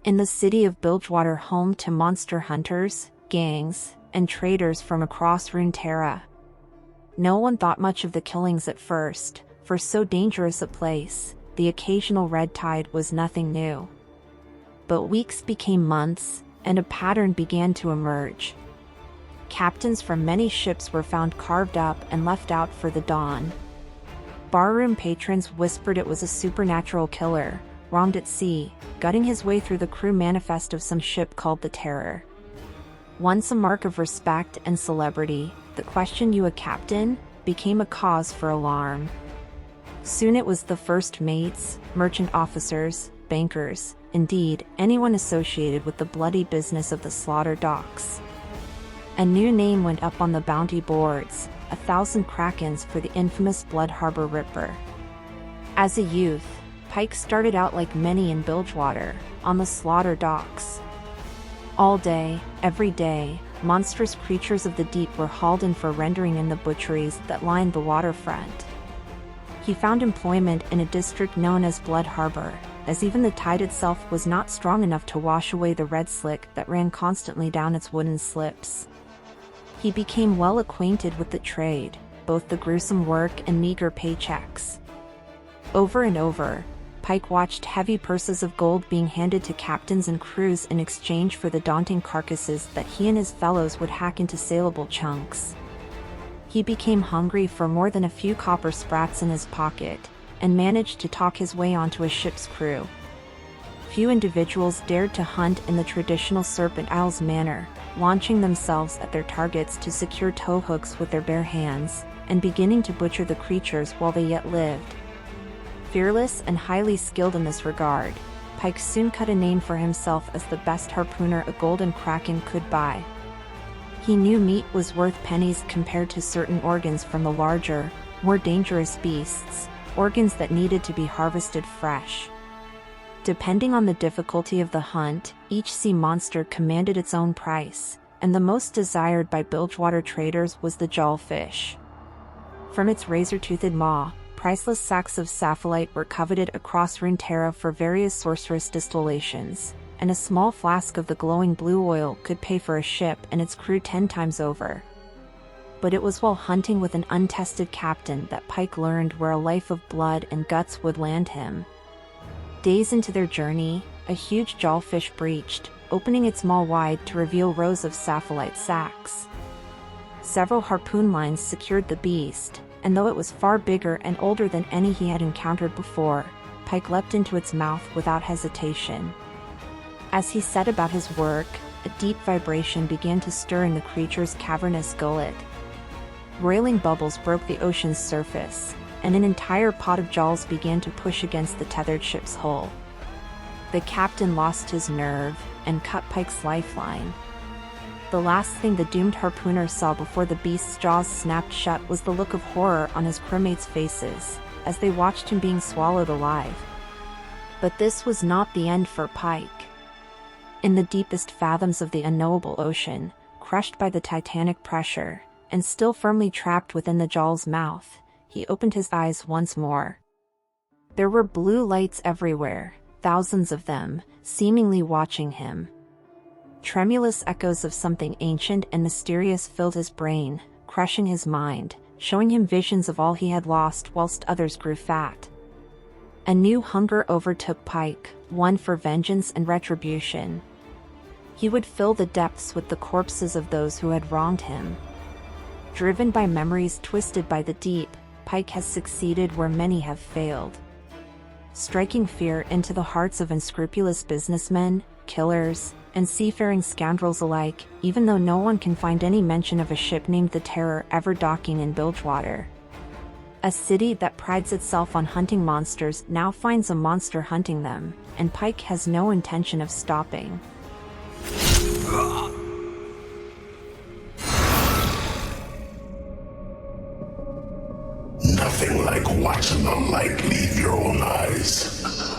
In the city of Bilgewater, home to monster hunters, gangs, and traders from across Runeterra. No one thought much of the killings at first. For so dangerous a place, the occasional red tide was nothing new. But weeks became months, and a pattern began to emerge. Captains from many ships were found carved up and left out for the dawn. Barroom patrons whispered it was a supernatural killer, roamed at sea, gutting his way through the crew manifest of some ship called the Terror. Once a mark of respect and celebrity, the question, "You a captain?" became a cause for alarm. Soon it was the first mates, merchant officers, bankers, indeed, anyone associated with the bloody business of the slaughter docks. A new name went up on the bounty boards, 1,000 krakens for the infamous Blood Harbor Ripper. As a youth, Pyke started out like many in Bilgewater, on the slaughter docks. All day, every day, monstrous creatures of the deep were hauled in for rendering in the butcheries that lined the waterfront. He found employment in a district known as Blood Harbor, as even the tide itself was not strong enough to wash away the red slick that ran constantly down its wooden slips. He became well acquainted with the trade, both the gruesome work and meager paychecks. Over and over, Pyke watched heavy purses of gold being handed to captains and crews in exchange for the daunting carcasses that he and his fellows would hack into saleable chunks. He became hungry for more than a few copper sprats in his pocket, and managed to talk his way onto a ship's crew. Few individuals dared to hunt in the traditional Serpent Isles manner, launching themselves at their targets to secure tow hooks with their bare hands, and beginning to butcher the creatures while they yet lived. Fearless and highly skilled in this regard, Pyke soon cut a name for himself as the best harpooner a golden kraken could buy. He knew meat was worth pennies compared to certain organs from the larger, more dangerous beasts, organs that needed to be harvested fresh. Depending on the difficulty of the hunt, each sea monster commanded its own price, and the most desired by Bilgewater traders was the jawfish. From its razor-toothed maw, priceless sacks of sapphire were coveted across Runeterra for various sorcerous distillations, and a small flask of the glowing blue oil could pay for a ship and its crew 10 times over. But it was while hunting with an untested captain that Pyke learned where a life of blood and guts would land him. Days into their journey, a huge jawfish breached, opening its maw wide to reveal rows of sapphire sacks. Several harpoon lines secured the beast, and though it was far bigger and older than any he had encountered before, Pyke leapt into its mouth without hesitation. As he set about his work, a deep vibration began to stir in the creature's cavernous gullet. Roiling bubbles broke the ocean's surface, and an entire pot of jaws began to push against the tethered ship's hull. The captain lost his nerve, and cut Pyke's lifeline. The last thing the doomed harpooner saw before the beast's jaws snapped shut was the look of horror on his crewmates' faces, as they watched him being swallowed alive. But this was not the end for Pyke. In the deepest fathoms of the unknowable ocean, crushed by the titanic pressure, and still firmly trapped within the jaw's mouth, he opened his eyes once more. There were blue lights everywhere, thousands of them, seemingly watching him. Tremulous echoes of something ancient and mysterious filled his brain, crushing his mind, showing him visions of all he had lost whilst others grew fat. A new hunger overtook Pyke, one for vengeance and retribution. He would fill the depths with the corpses of those who had wronged him. Driven by memories twisted by the deep, Pyke has succeeded where many have failed. Striking fear into the hearts of unscrupulous businessmen, killers, and seafaring scoundrels alike, even though no one can find any mention of a ship named the Terror ever docking in Bilgewater. A city that prides itself on hunting monsters now finds a monster hunting them, and Pyke has no intention of stopping. Nothing like watching the light leave your own eyes.